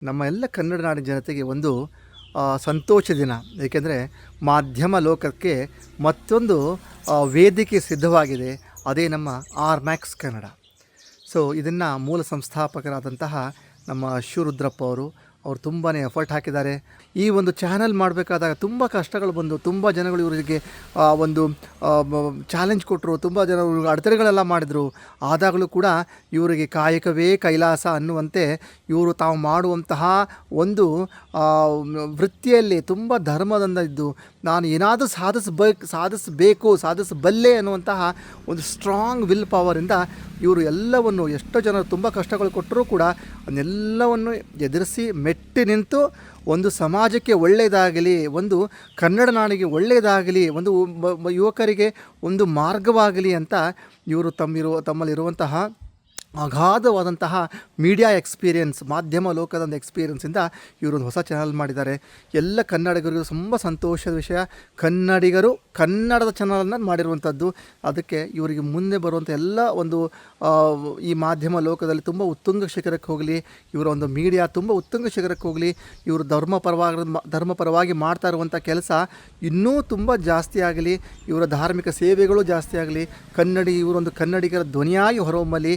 ನಮ್ಮ ಎಲ್ಲ ಕನ್ನಡ ನಾಡಿನ ಜನತೆಗೆ ಒಂದು ಸಂತೋಷ ದಿನ. ಏಕೆಂದರೆ ಮಾಧ್ಯಮ ಲೋಕಕ್ಕೆ ಮತ್ತೊಂದು ವೇದಿಕೆ ಸಿದ್ಧವಾಗಿದೆ. ಅದೇ ನಮ್ಮ ಆರ್ ಮ್ಯಾಕ್ಸ್ ಕನ್ನಡ. ಸೊ ಇದನ್ನು ಮೂಲ ಸಂಸ್ಥಾಪಕರಾದಂತಹ ನಮ್ಮ ಶಿವರುದ್ರಪ್ಪ ಅವರು ತುಂಬಾ ಎಫರ್ಟ್ ಹಾಕಿದ್ದಾರೆ. ಈ ಒಂದು ಚಾನಲ್ ಮಾಡಬೇಕಾದಾಗ ತುಂಬ ಕಷ್ಟಗಳು ಬಂದು, ತುಂಬ ಜನಗಳು ಇವರಿಗೆ ಒಂದು ಚಾಲೆಂಜ್ ಕೊಟ್ಟರು, ತುಂಬ ಜನ ಅಡೆತಡೆಗಳೆಲ್ಲ ಮಾಡಿದರು. ಆದಾಗಲೂ ಕೂಡ ಇವರಿಗೆ ಕಾಯಕವೇ ಕೈಲಾಸ ಅನ್ನುವಂತೆ ಇವರು ತಾವು ಮಾಡುವಂತಹ ಒಂದು ವೃತ್ತಿಯಲ್ಲಿ ತುಂಬ ಧರ್ಮದಿಂದ ಇದ್ದು, ನಾನು ಏನಾದರೂ ಸಾಧಿಸಬಲ್ಲೆ ಅನ್ನುವಂತಹ ಒಂದು ಸ್ಟ್ರಾಂಗ್ ವಿಲ್ ಪವರಿಂದ ಇವರು ಎಲ್ಲವನ್ನು, ಎಷ್ಟೋ ಜನರು ತುಂಬ ಕಷ್ಟಗಳು ಕೊಟ್ಟರೂ ಕೂಡ ಅದನ್ನೆಲ್ಲವನ್ನು ಎದುರಿಸಿ ಮೆಟ್ಟಿ ನಿಂತು ಒಂದು ಸಮಾಜಕ್ಕೆ ಒಳ್ಳೆಯದಾಗಲಿ, ಒಂದು ಕನ್ನಡ ನಾಡಿಗೆ ಒಳ್ಳೆಯದಾಗಲಿ, ಒಂದು ಯುವಕರಿಗೆ ಒಂದು ಮಾರ್ಗವಾಗಲಿ ಅಂತ ಇವರು ತಮ್ಮಲ್ಲಿರುವಂತಹ ಅಗಾಧವಾದಂತಹ ಮೀಡಿಯಾ ಎಕ್ಸ್ಪೀರಿಯನ್ಸ್, ಮಾಧ್ಯಮ ಲೋಕದ ಒಂದು ಎಕ್ಸ್ಪೀರಿಯನ್ಸಿಂದ ಇವರೊಂದು ಹೊಸ ಚಾನಲ್ ಮಾಡಿದ್ದಾರೆ. ಎಲ್ಲ ಕನ್ನಡಿಗರಿಗೂ ತುಂಬ ಸಂತೋಷದ ವಿಷಯ. ಕನ್ನಡಿಗರು ಕನ್ನಡದ ಚಾನಲನ್ನು ಮಾಡಿರುವಂಥದ್ದು. ಅದಕ್ಕೆ ಇವರಿಗೆ ಮುಂದೆ ಬರುವಂಥ ಎಲ್ಲ ಒಂದು ಈ ಮಾಧ್ಯಮ ಲೋಕದಲ್ಲಿ ತುಂಬ ಉತ್ತುಂಗ ಶಿಖರಕ್ಕೆ ಹೋಗಲಿ, ಇವರ ಒಂದು ಮೀಡಿಯಾ ತುಂಬ ಉತ್ತುಂಗ ಶಿಖರಕ್ಕೆ ಹೋಗಲಿ. ಇವರು ಧರ್ಮಪರವಾಗಿ ಮಾಡ್ತಾ ಇರುವಂಥ ಕೆಲಸ ಇನ್ನೂ ತುಂಬ ಜಾಸ್ತಿ ಆಗಲಿ, ಇವರ ಧಾರ್ಮಿಕ ಸೇವೆಗಳು ಜಾಸ್ತಿ ಆಗಲಿ, ಇವರೊಂದು ಕನ್ನಡಿಗರ ಧ್ವನಿಯಾಗಿ ಹೊರಹೊಮ್ಮಲಿ,